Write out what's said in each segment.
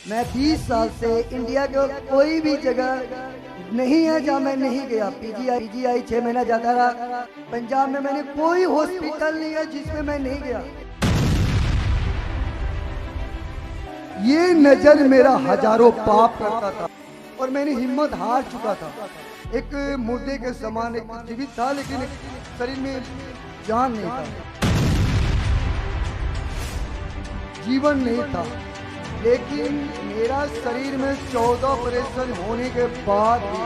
मैं 20 साल से इंडिया के कोई भी जगह नहीं है जहाँ मैं नहीं गया। पीजीआई 6 महीना जाता रहा। पंजाब में मैंने कोई हॉस्पिटल नहीं है जिसमें मैं नहीं गया। ये नजर मेरा हजारों पाप करता था और मैंने हिम्मत हार चुका था। एक मुर्दे के समान एक जीवित था, लेकिन एक शरीर में जान नहीं था, जीवन नहीं था। लेकिन मेरा शरीर में 14 ऑपरेशन होने के बाद भी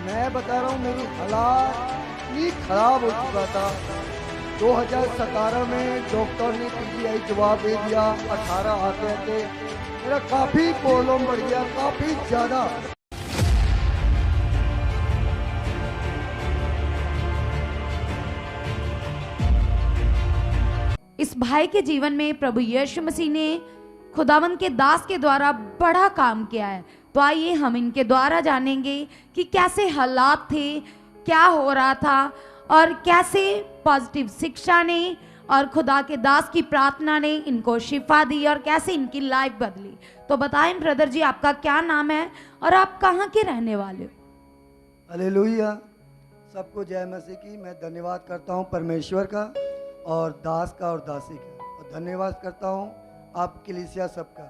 मैं बता रहा हूँ मेरी हालात इतनी खराब हो चुका था। 2017 में डॉक्टर ने पीजीआई जवाब दे दिया। 18 आते आते मेरा काफी प्रॉब्लम बढ़ गया, काफी ज्यादा। इस भाई के जीवन में प्रभु यीशु मसीह ने खुदावंद के दास के द्वारा बड़ा काम किया है। तो आइए हम इनके द्वारा जानेंगे कि कैसे हालात थे, क्या हो रहा था और कैसे पॉजिटिव शिक्षा ने और खुदा के दास की प्रार्थना ने इनको शिफा दी और कैसे इनकी लाइफ बदली। तो बताएं ब्रदर जी, आपका क्या नाम है और आप कहाँ के रहने वाले हो? हालेलुया, सबको जय मसीह की। मैं धन्यवाद करता हूँ परमेश्वर का और दास का और दासी का, और धन्यवाद करता हूँ आप कलीसिया सबका।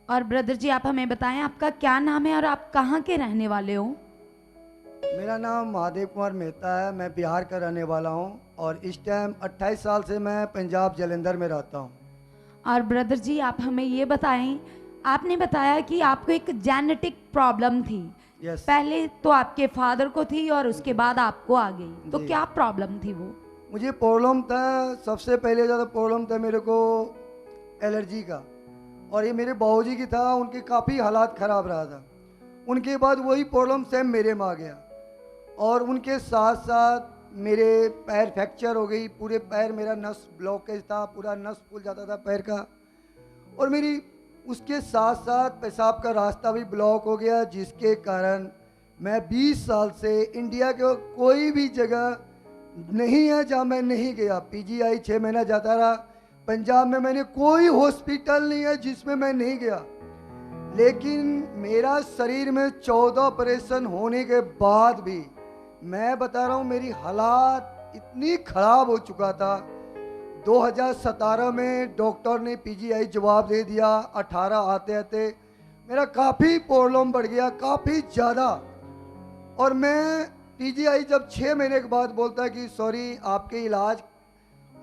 और ब्रदर जी आप हमें बताएं आपका क्या नाम है और आप कहाँ के रहने वाले हो? मेरा नाम महादेव कुमार मेहता है। मैं बिहार का रहने वाला हूँ और इस टाइम 28 साल से मैं पंजाब जलंधर में रहता हूँ। और ब्रदर जी आप हमें ये बताएं, आपने बताया कि आपको एक जेनेटिक प्रॉब्लम थी। यस। पहले तो आपके फादर को थी और उसके बाद आपको आ गई। तो जी। क्या प्रॉब्लम थी वो? मुझे प्रॉब्लम था, सबसे पहले ज़्यादा प्रॉब्लम था मेरे को एलर्जी का, और ये मेरे बाबूजी की था। उनके काफ़ी हालात ख़राब रहा था। उनके बाद वही प्रॉब्लम सेम मेरे में आ गया, और उनके साथ साथ मेरे पैर फ्रैक्चर हो गई। पूरे पैर मेरा नस ब्लॉकेज था, पूरा नस फूल जाता था पैर का। और मेरी उसके साथ साथ पेशाब का रास्ता भी ब्लॉक हो गया, जिसके कारण मैं 20 साल से इंडिया के कोई भी जगह नहीं है जहाँ मैं नहीं गया। पीजीआई 6 महीना जाता रहा। पंजाब में मैंने कोई हॉस्पिटल नहीं है जिसमें मैं नहीं गया। लेकिन मेरा शरीर में 14 ऑपरेशन होने के बाद भी मैं बता रहा हूँ मेरी हालात इतनी खराब हो चुका था। 2017 में डॉक्टर ने पीजीआई जवाब दे दिया। 18 आते आते मेरा काफ़ी प्रॉब्लम बढ़ गया, काफ़ी ज़्यादा। और मैं पीजीआई जब 6 महीने के बाद बोलता है कि सॉरी आपके इलाज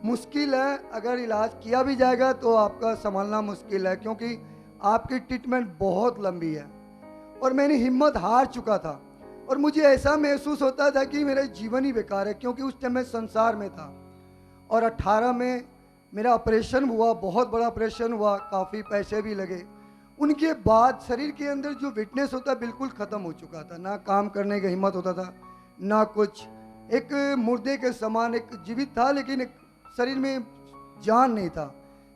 मुश्किल है, अगर इलाज किया भी जाएगा तो आपका संभालना मुश्किल है, क्योंकि आपकी ट्रीटमेंट बहुत लंबी है। और मैंने हिम्मत हार चुका था और मुझे ऐसा महसूस होता था कि मेरा जीवन ही बेकार है, क्योंकि उस टाइम मैं संसार में था। और 18 में मेरा ऑपरेशन हुआ, बहुत बड़ा ऑपरेशन हुआ, काफ़ी पैसे भी लगे। उनके बाद शरीर के अंदर जो फिटनेस होता बिल्कुल ख़त्म हो चुका था। ना काम करने की हिम्मत होता था, ना कुछ। एक मुर्दे के समान एक जीवित था, लेकिन एक शरीर में जान नहीं था।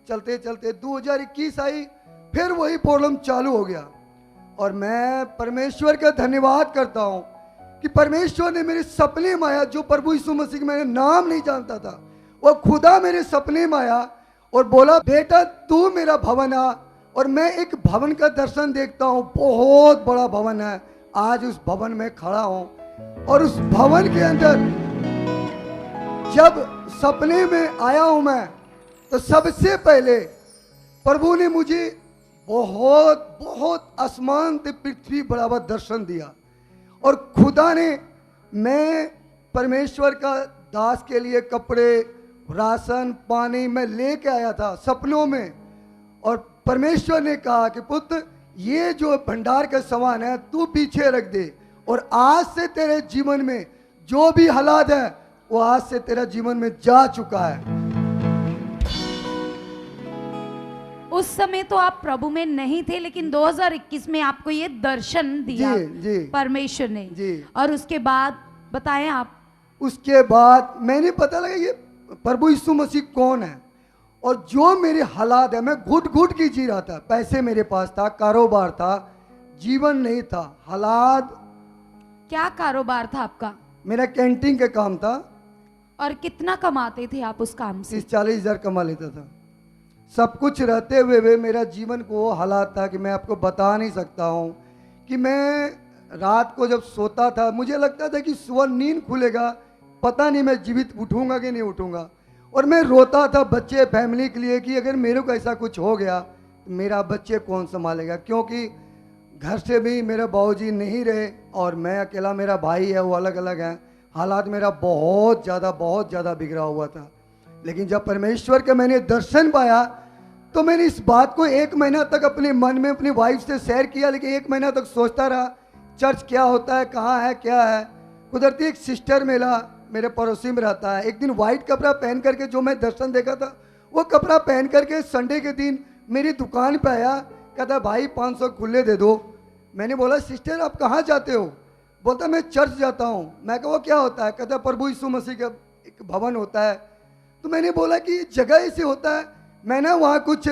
चलते चलते 2021 आई, फिर वही प्रॉब्लम चालू हो गया। और मैं परमेश्वर का धन्यवाद करता हूँ कि परमेश्वर ने मेरे सपने में आया। जो प्रभु यीशु मसीह का मैंने नाम नहीं जानता था, वो खुदा मेरे सपने में आया और बोला बेटा तू मेरा भवन आ। और मैं एक भवन का दर्शन देखता हूँ, बहुत बड़ा भवन है। आज उस भवन में खड़ा हूँ और उस भवन के अंदर जब सपने में आया हूँ मैं, तो सबसे पहले प्रभु ने मुझे बहुत बहुत आसमान से पृथ्वी बराबर दर्शन दिया। और खुदा ने, मैं परमेश्वर का दास के लिए कपड़े, राशन, पानी मैं लेके आया था सपनों में। और परमेश्वर ने कहा कि पुत्र ये जो भंडार का सामान है तू पीछे रख दे, और आज से तेरे जीवन में जो भी हालात है वो आज से तेरा जीवन में जा चुका है। उस समय तो आप प्रभु में नहीं थे, लेकिन 2021 में आपको ये दर्शन दिया जी परमेश्वर ने जी। और उसके बाद बताएं आप। उसके बाद मैंने पता लगा ये प्रभु यीशु मसीह कौन है। और जो मेरे हालात है, मैं घुट घुट की जी रहा था। पैसे मेरे पास था, कारोबार था, जीवन नहीं था, हालात। क्या कारोबार था आपका? मेरा कैंटीन का काम था। और कितना कमाते थे आप उस काम से? 30-40 हज़ार कमा लेता था। सब कुछ रहते हुए भी मेरा जीवन को वो हालात था कि मैं आपको बता नहीं सकता हूँ कि मैं रात को जब सोता था मुझे लगता था कि सुबह नींद खुलेगा, पता नहीं मैं जीवित उठूँगा कि नहीं उठूँगा। और मैं रोता था बच्चे फैमिली के लिए कि अगर मेरे को ऐसा कुछ हो गया तो मेरा बच्चे कौन संभालेगा, क्योंकि घर से भी मेरे बाबूजी नहीं रहे और मैं अकेला, मेरा भाई है वो अलग अलग हैं। हालात मेरा बहुत ज़्यादा बिगड़ा हुआ था। लेकिन जब परमेश्वर के मैंने दर्शन पाया तो मैंने इस बात को 1 महीना तक अपने मन में अपनी वाइफ से शेयर किया, लेकिन 1 महीना तक सोचता रहा चर्च क्या होता है, कहाँ है, क्या है। कुदरती एक सिस्टर मिला, मेरे पड़ोसी में रहता है। एक दिन वाइट कपड़ा पहन करके जो मैं दर्शन देखा था वो कपड़ा पहन करके संडे के दिन मेरी दुकान पे आया, कहता भाई 500 खुले दे दो। मैंने बोला सिस्टर आप कहाँ जाते हो? बोलता मैं चर्च जाता हूँ। मैं कहा वो क्या होता है? कहता प्रभु यीशु मसीह का एक भवन होता है। तो मैंने बोला कि जगह ऐसे होता है, मैं ना वहाँ कुछ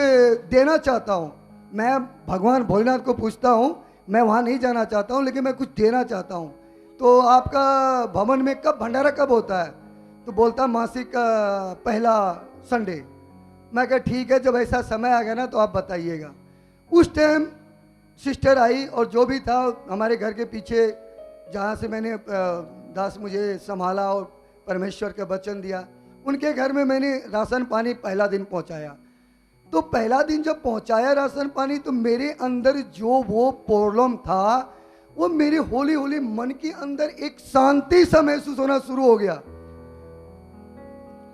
देना चाहता हूँ। मैं भगवान भोलेनाथ को पूछता हूँ, मैं वहाँ नहीं जाना चाहता हूँ लेकिन मैं कुछ देना चाहता हूँ। तो आपका भवन में कब भंडारा कब होता है? तो बोलता मासिक का पहला संडे। मैं कहा ठीक है, जब ऐसा समय आ गया ना तो आप बताइएगा। उस टाइम सिस्टर आई और जो भी था हमारे घर के पीछे जहाँ से मैंने दास मुझे संभाला और परमेश्वर का वचन दिया, उनके घर में मैंने राशन पानी पहला दिन पहुँचाया। तो पहला दिन जब पहुँचाया राशन पानी तो मेरे अंदर जो वो प्रॉब्लम था वो मेरे होली होली मन के अंदर एक शांति सा महसूस होना शुरू हो गया।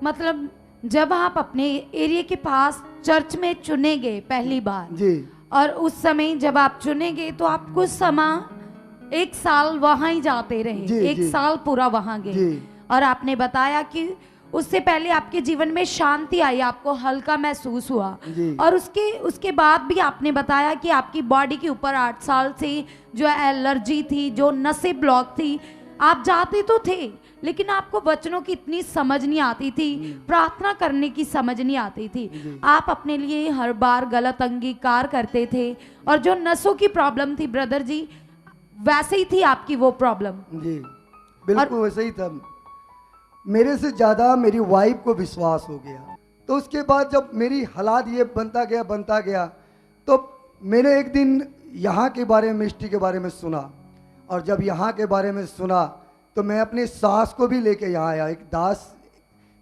मतलब जब आप अपने एरिया के पास चर्च में चुने गए पहली बार जी, और उस समय जब आप चुने गए तो आप कुछ समय 1 साल वहां ही जाते रहे, जी, 1 जी, साल पूरा वहां गए। जी, और आपने बताया कि उससे पहले आपके जीवन में शांति आई, आपको हल्का महसूस हुआ। जी। और उसके बाद भी आपने बताया कि आपकी बॉडी के ऊपर 8 साल से जो एलर्जी थी, जो नसें ब्लॉक थी, आप जाते तो थे लेकिन आपको वचनों की इतनी समझ नहीं आती थी, प्रार्थना करने की समझ नहीं आती थी। आप अपने लिए हर बार गलत अंगीकार करते थे और जो नसों की प्रॉब्लम थी ब्रदर जी, वैसे ही थी आपकी वो प्रॉब्लम। जी बिल्कुल वैसे ही था। मेरे से ज़्यादा मेरी वाइफ को विश्वास हो गया। तो उसके बाद जब मेरी हालात ये बनता गया तो मैंने एक दिन यहाँ के बारे में, मिनिस्ट्री के बारे में सुना। और जब यहाँ के बारे में सुना तो मैं अपनी सास को भी लेके यहाँ आया। एक दास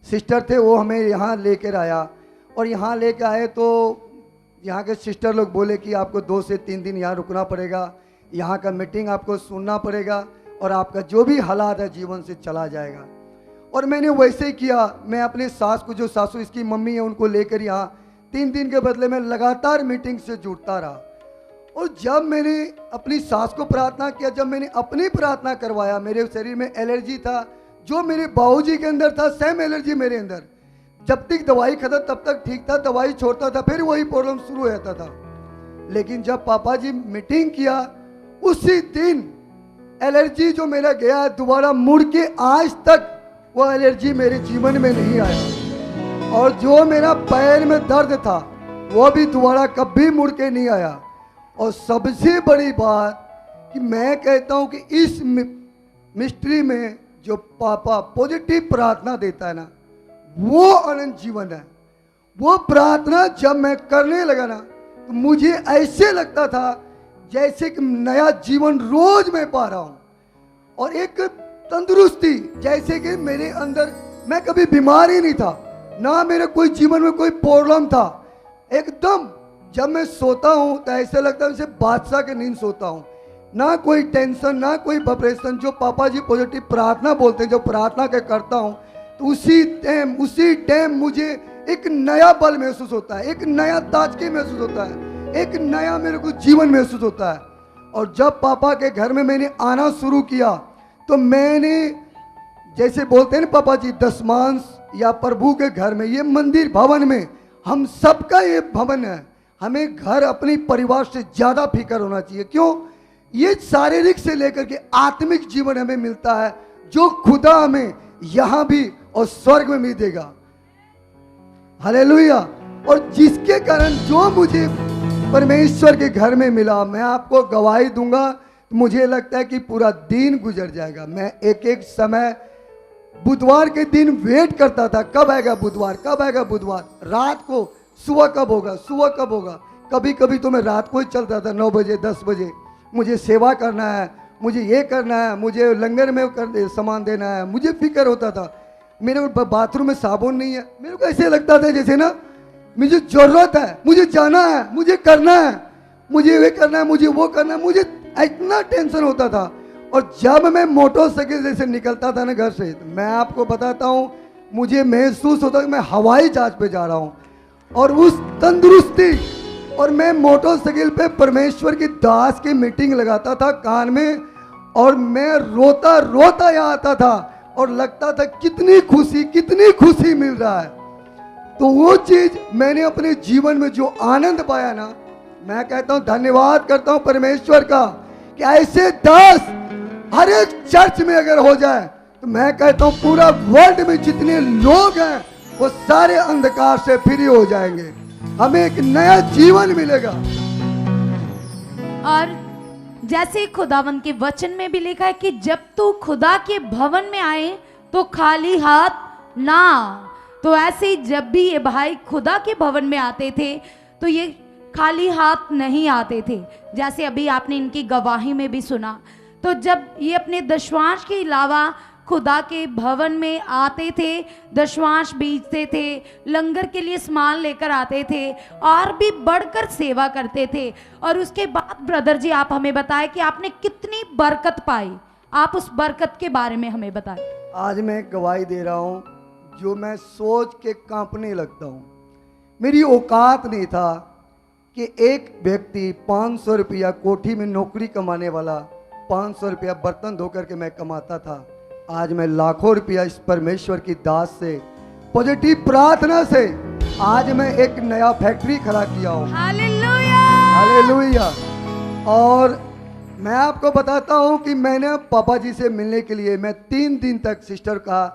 सिस्टर थे, वो हमें यहाँ लेकर आया। और यहाँ लेके आए तो यहाँ के सिस्टर लोग बोले कि आपको 2 से 3 दिन यहाँ रुकना पड़ेगा, यहाँ का मीटिंग आपको सुनना पड़ेगा और आपका जो भी हालात है जीवन से चला जाएगा। और मैंने वैसे ही किया। मैं अपने सास को, जो सासू इसकी मम्मी है, उनको लेकर यहाँ 3 दिन के बदले में लगातार मीटिंग से जुड़ता रहा। और जब मैंने अपनी सास को प्रार्थना किया, जब मैंने अपनी प्रार्थना करवाया, मेरे शरीर में एलर्जी था, जो मेरे बाबूजी के अंदर था सेम एलर्जी मेरे अंदर। जब तक दवाई खत्म तब तक ठीक था, दवाई छोड़ता था फिर वही प्रॉब्लम शुरू हो जाता था। लेकिन जब पापा जी मीटिंग किया उसी दिन एलर्जी जो मेरा गया है दोबारा मुड़ के आज तक वो एलर्जी मेरे जीवन में नहीं आया। और जो मेरा पैर में दर्द था वो भी दोबारा कभी मुड़ के नहीं आया। और सबसे बड़ी बात कि मैं कहता हूँ कि इस मिस्ट्री में जो पापा पॉजिटिव प्रार्थना देता है ना, वो अनंत जीवन है। वो प्रार्थना जब मैं करने लगा ना तो मुझे ऐसे लगता था जैसे कि नया जीवन रोज मैं पा रहा हूँ। और एक तंदुरुस्ती, जैसे कि मेरे अंदर मैं कभी बीमार ही नहीं था, ना मेरे कोई जीवन में कोई प्रॉब्लम था। एकदम जब मैं सोता हूँ तो ऐसा लगता है जैसे बादशाह के नींद सोता हूँ, ना कोई टेंशन, ना कोई डिप्रेशन। जो पापा जी पॉजिटिव प्रार्थना बोलते हैं, जो प्रार्थना के करता हूँ तो उसी टाइम मुझे एक नया बल महसूस होता है, एक नया ताजगी महसूस होता है, एक नया मेरे को जीवन महसूस होता है। और जब पापा के घर में मैंने आना शुरू किया तो मैंने, जैसे बोलते हैं ना पापा जी, दशमांश या प्रभु के घर में, ये मंदिर भवन में हम सबका ये भवन है। हमें घर अपनी परिवार से ज़्यादा फिक्र होना चाहिए। क्यों? ये शारीरिक से लेकर के आत्मिक जीवन हमें मिलता है जो खुदा हमें यहाँ भी और स्वर्ग में भी देगा। हालेलुया। और जिसके कारण जो मुझे परमेश्वर के घर में मिला, मैं आपको गवाही दूंगा, मुझे लगता है कि पूरा दिन गुजर जाएगा। मैं एक समय बुधवार के दिन वेट करता था, कब आएगा बुधवार, कब आएगा बुधवार। रात को सुबह कब होगा, सुबह कब होगा। कभी कभी तो मैं रात को ही चलता था, 9 बजे 10 बजे, मुझे सेवा करना है, मुझे ये करना है, मुझे लंगर में सामान देना है, मुझे फिक्र होता था। मेरे बाथरूम में साबुन नहीं है, मेरे को ऐसे लगता था जैसे ना मुझे जरूरत है, मुझे जाना है, मुझे करना है, मुझे ये करना है, मुझे वो करना है, मुझे इतना टेंशन होता था। और जब मैं मोटरसाइकिल से निकलता था ना घर से, तो मैं आपको बताता हूँ, मुझे महसूस होता कि मैं हवाई जहाज पे जा रहा हूँ। और उस तंदुरुस्ती, और मैं मोटरसाइकिल पे परमेश्वर की दास की मीटिंग लगाता था कान में, और मैं रोता रोता यहाँ आता था और लगता था कितनी खुशी मिल रहा है। तो वो चीज मैंने अपने जीवन में जो आनंद पाया ना, मैं कहता हूँ धन्यवाद करता हूँ परमेश्वर का कि ऐसे दास हर एक चर्च में अगर हो जाए तो मैं कहता हूँ पूरा वर्ल्ड में जितने लोग हैं वो सारे अंधकार से फ्री हो जाएंगे, हमें एक नया जीवन मिलेगा। और जैसे खुदावन के वचन में भी लिखा है कि जब तू खुदा के भवन में आए तो खाली हाथ ना। तो ऐसे ही जब भी ये भाई खुदा के भवन में आते थे तो ये खाली हाथ नहीं आते थे, जैसे अभी आपने इनकी गवाही में भी सुना। तो जब ये अपने दशवांश के अलावा खुदा के भवन में आते थे, दशवांश बीजते थे, लंगर के लिए सामान लेकर आते थे और भी बढ़कर सेवा करते थे। और उसके बाद ब्रदर जी आप हमें बताएं कि आपने कितनी बरकत पाई, आप उस बरकत के बारे में हमें बताएं। आज मैं गवाही दे रहा हूँ जो मैं सोच के कांपने लगता हूँ। मेरी औकात नहीं था कि एक व्यक्ति 500 रुपया कोठी में नौकरी कमाने वाला 500 रुपया बर्तन धो करके मैं कमाता था। आज मैं लाखों रुपया इस परमेश्वर की दास से, पॉजिटिव प्रार्थना से, आज मैं एक नया फैक्ट्री खड़ा किया हूँ। Hallelujah, hallelujah. और मैं आपको बताता हूँ कि मैंने पापा जी से मिलने के लिए मैं 3 दिन तक सिस्टर कहा,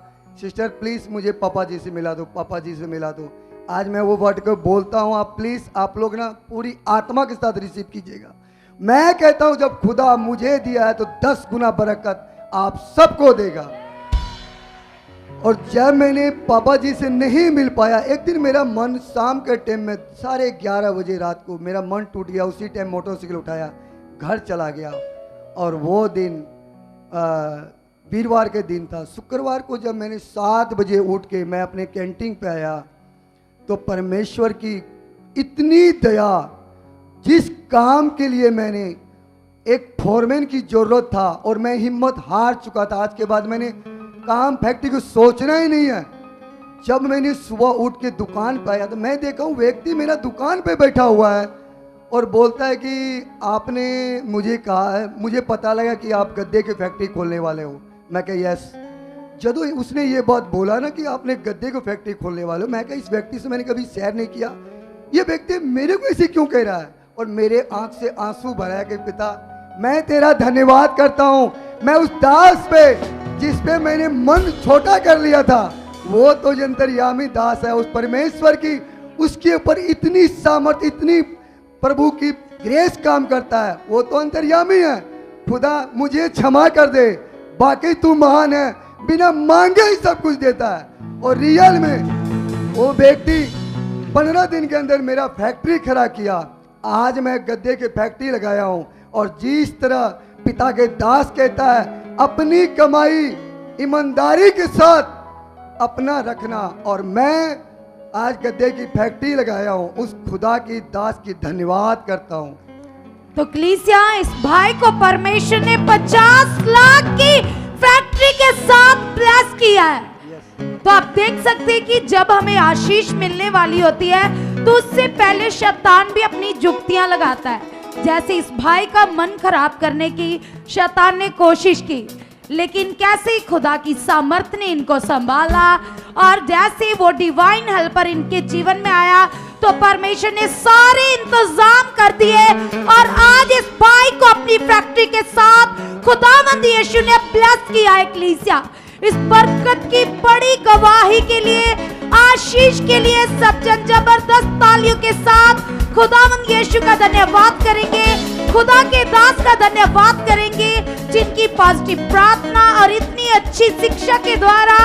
सिस्टर प्लीज़ मुझे पापा जी से मिला दो, पापा जी से मिला दो। आज मैं वो वर्ड को बोलता हूँ, आप प्लीज़ आप लोग ना पूरी आत्मा के साथ रिसीव कीजिएगा। मैं कहता हूँ जब खुदा मुझे दिया है तो 10 गुना बरकत आप सबको देगा। और जब मैंने पापा जी से नहीं मिल पाया, एक दिन मेरा मन शाम के टाइम में 11:30 बजे रात को मेरा मन टूट गया। उसी टाइम मोटरसाइकिल उठाया घर चला गया। और वो दिन वीरवार के दिन था। शुक्रवार को जब मैंने 7 बजे उठ के मैं अपने कैंटीन पे आया तो परमेश्वर की इतनी दया, जिस काम के लिए मैंने एक फोरमैन की जरूरत था और मैं हिम्मत हार चुका था, आज के बाद मैंने काम फैक्ट्री को सोचना ही नहीं है। जब मैंने सुबह उठ के दुकान पे आया तो मैं देखा हूँ व्यक्ति मेरा दुकान पे बैठा हुआ है और बोलता है कि आपने मुझे कहा है, मुझे पता लगा कि आप गद्दे की फैक्ट्री खोलने वाले हो। मैं कहा यस। जब उसने ये बात बोला ना कि आपने गद्दे को फैक्ट्री खोलने वाले हो, मैं कहा इस व्यक्ति से मैंने कभी शेयर नहीं किया, ये व्यक्ति मेरे को ऐसे क्यों कह रहा है। और मेरे आंख से आंसू भरा कि पिता मैं तेरा धन्यवाद करता हूँ, मैं उस दास पे जिस पे मैंने मन छोटा कर लिया था, वो तो अंतर्यामी दास है। उस परमेश्वर की उसके ऊपर इतनी सामर्थ, इतनी प्रभु की ग्रेस काम करता है, वो तो अंतर्यामी है। खुदा मुझे क्षमा कर दे, बाकी तू महान है, बिना मांगे ही सब कुछ देता है। और रियल में वो व्यक्ति 15 दिन के अंदर मेरा फैक्ट्री खड़ा किया। आज मैं गद्दे की फैक्ट्री लगाया हूँ। और जिस तरह पिता के दास कहता है अपनी कमाई ईमानदारी के साथ अपना रखना, और मैं आज गद्दे की फैक्ट्री लगाया हूँ, उस खुदा की दास की धन्यवाद करता हूँ। तो कलीसिया इस भाई को परमेश्वर ने 50 लाख की फैक्ट्री के साथ ब्लेस किया है। तो आप देख सकते हैं कि जब हमें आशीष मिलने वाली होती है तो उससे पहले शैतान भी अपनी जुक्तियां लगाता है। जैसे इस भाई का मन खराब करने की शैतान ने कोशिश की, लेकिन कैसे खुदा की सामर्थ ने इनको संभाला और जैसे वो डिवाइन हेल्पर इनके जीवन में आया तो परमेश्वर ने सारे इंतजाम कर दिए और आज इस भाई को अपनी फैक्ट्री के साथ खुदावंद यीशु ने ब्लेस किया है। कलीसिया इस बरकत की बड़ी गवाही के लिए, आशीष के लिए सब जन जबरदस्त तालियों के साथ खुदावंद यीशु का धन्यवाद करेंगे, खुदा के दास का धन्यवाद करेंगे जिनकी पॉजिटिव प्रार्थना और इतनी अच्छी शिक्षा के द्वारा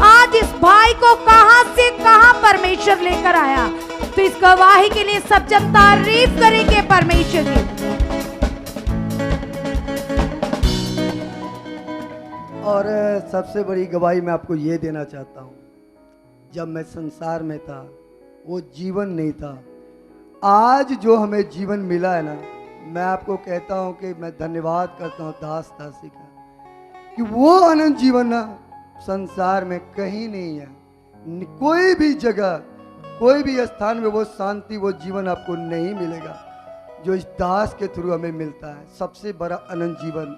आज इस भाई को कहां से कहां परमेश्वर लेकर आया। तो इस गवाही के लिए सब जन तारीफ करेंगे परमेश्वर की। और सबसे बड़ी गवाही मैं आपको ये देना चाहता हूँ, जब मैं संसार में था वो जीवन नहीं था। आज जो हमें जीवन मिला है ना, मैं आपको कहता हूँ कि मैं धन्यवाद करता हूँ दास दासी का, कि वो अनंत जीवन ना संसार में कहीं नहीं है। कोई भी जगह, कोई भी स्थान में वो शांति, वो जीवन आपको नहीं मिलेगा जो इस दास के थ्रू हमें मिलता है। सबसे बड़ा अनंत जीवन,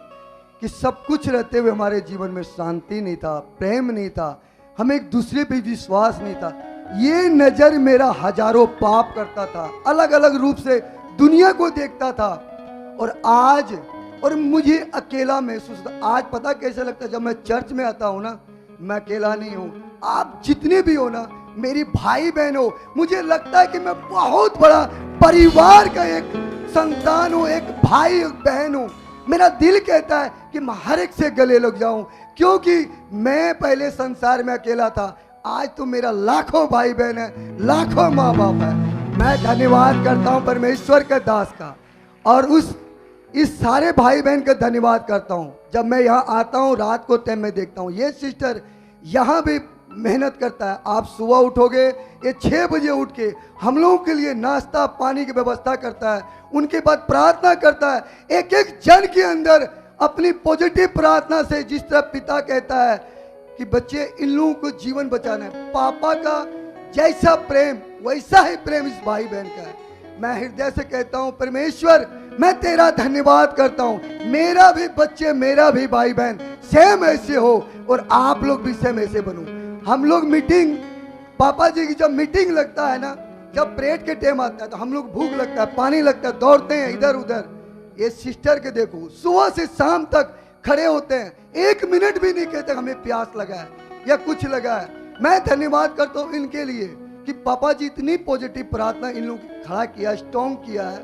कि सब कुछ रहते हुए हमारे जीवन में शांति नहीं था, प्रेम नहीं था, हमें एक दूसरे पे विश्वास नहीं था। ये नज़र मेरा हजारों पाप करता था, अलग अलग रूप से दुनिया को देखता था, और मुझे अकेला महसूस होता। आज पता कैसे लगता है, जब मैं चर्च में आता हूँ ना, मैं अकेला नहीं हूँ। आप जितने भी हो ना, मेरी भाई बहन हो, मुझे लगता है कि मैं बहुत बड़ा परिवार का एक संतान हूँ, एक भाई बहन हूँ। मेरा दिल कहता है कि मैं हर एक से गले लग जाऊं, क्योंकि मैं पहले संसार में अकेला था। आज तो मेरा लाखों भाई बहन है, लाखों माँ बाप है। मैं धन्यवाद करता हूं परमेश्वर के दास का, और इस सारे भाई बहन का धन्यवाद करता हूं। जब मैं यहाँ आता हूं, रात को टाइम में देखता हूं, ये सिस्टर यहाँ भी मेहनत करता है। आप सुबह उठोगे, ये 6 बजे उठ के हम लोगों के लिए नाश्ता पानी की व्यवस्था करता है, उनके बाद प्रार्थना करता है। एक एक जन के अंदर अपनी पॉजिटिव प्रार्थना से, जिस तरह पिता कहता है कि बच्चे इन लोगों को जीवन बचाना है, पापा का जैसा प्रेम वैसा ही प्रेम इस भाई बहन का है। मैं हृदय से कहता हूँ परमेश्वर, मैं तेरा धन्यवाद करता हूँ। मेरा भी बच्चे, मेरा भी भाई बहन सेम ऐसे हो, और आप लोग भी सेम ऐसे बनो। हम लोग मीटिंग, पापा जी की जब मीटिंग लगता है ना, जब प्रेयर के टाइम आता है, तो हम लोग भूख लगता है, पानी लगता है, दौड़ते हैं इधर उधर। ये सिस्टर के देखो, सुबह से शाम तक खड़े होते हैं, 1 मिनट भी नहीं कहते हमें प्यास लगा है या कुछ लगा है। मैं धन्यवाद करता हूँ इनके लिए कि पापा जी इतनी पॉजिटिव प्रार्थना इन लोगों की खड़ा किया, स्ट्रॉन्ग किया है,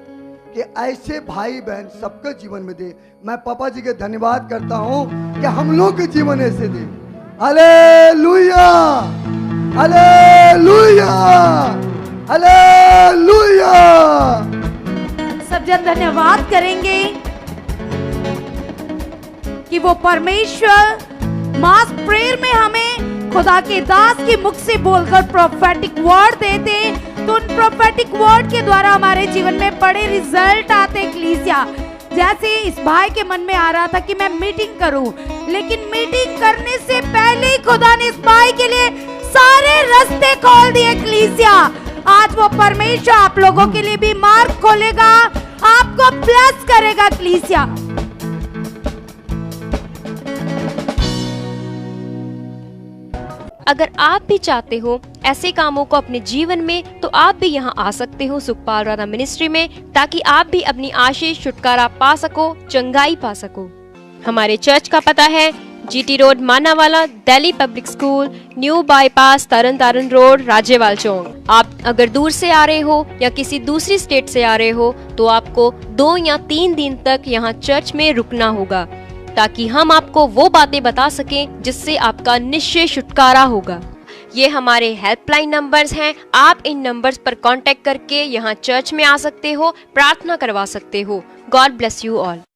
कि ऐसे भाई बहन सबके जीवन में दे। मैं पापा जी के धन्यवाद करता हूँ कि हम लोग के जीवन ऐसे दे। Hallelujah, hallelujah, hallelujah. सब जन धन्यवाद करेंगे कि वो परमेश्वर मास प्रेयर में हमें खुदा के दास के मुख से बोलकर प्रोफेटिक वर्ड देते, तो उन प्रोफेटिक वर्ड के द्वारा हमारे जीवन में बड़े रिजल्ट आते। कलीसिया, जैसे इस भाई के मन में आ रहा था कि मैं मीटिंग करूं, लेकिन मीटिंग करने से पहले ही खुदा ने इस भाई के लिए सारे रास्ते खोल दिए। कलीसिया, आज वो परमेश्वर आप लोगों के लिए भी मार्ग खोलेगा, आपको ब्लेस करेगा। कलीसिया, अगर आप भी चाहते हो ऐसे कामों को अपने जीवन में, तो आप भी यहाँ आ सकते हो सुखपाल राणा मिनिस्ट्री में, ताकि आप भी अपनी आशीष छुटकारा पा सको, चंगाई पा सको। हमारे चर्च का पता है GT road Manawala, Delhi public school, new bypass, Tarn Taran road, Rajyawal Chowk. आप अगर दूर से आ रहे हो या किसी दूसरी स्टेट से आ रहे हो, तो आपको 2 या 3 दिन तक यहाँ चर्च में रुकना होगा, ताकि हम आपको वो बातें बता सकें जिससे आपका निश्चय छुटकारा होगा। ये हमारे हेल्पलाइन नंबर्स हैं। आप इन नंबर्स पर कांटेक्ट करके यहाँ चर्च में आ सकते हो, प्रार्थना करवा सकते हो। God bless you all.